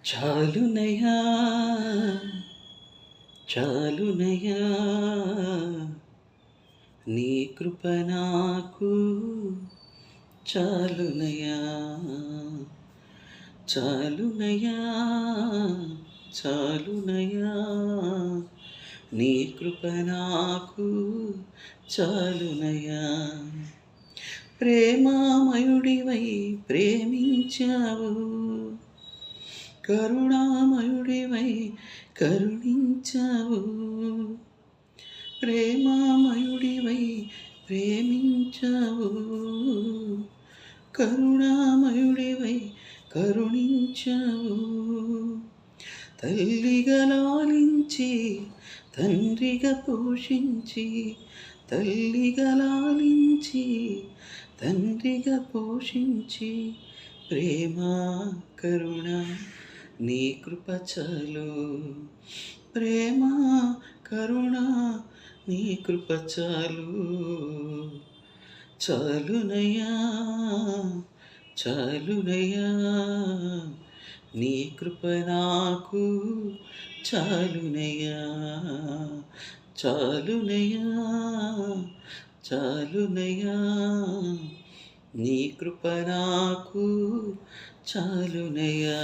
చాలునయా చాలునయా నీ కృప నాకు చాలునయా చాలునయా చాలునయా నీ కృప నాకు చాలునయా ప్రేమామయుడివై ప్రేమించావు కరుణామయుడివై కరుణించావు ప్రేమామయుడివై ప్రేమించావు కరుణామయుడివై కరుణించావు తల్లిగా లాలించి తండ్రిగా పోషించి తల్లిగా లాలించి తండ్రిగా పోషించి ప్రేమ కరుణ నీ కృప చాలు ప్రేమ కరుణ నీ కృప చాలు చాలునయా చాలునయా నీ కృప నాకు చాలునయా చాలునయా చాలునయా నీ కృప నాకు చాలునయా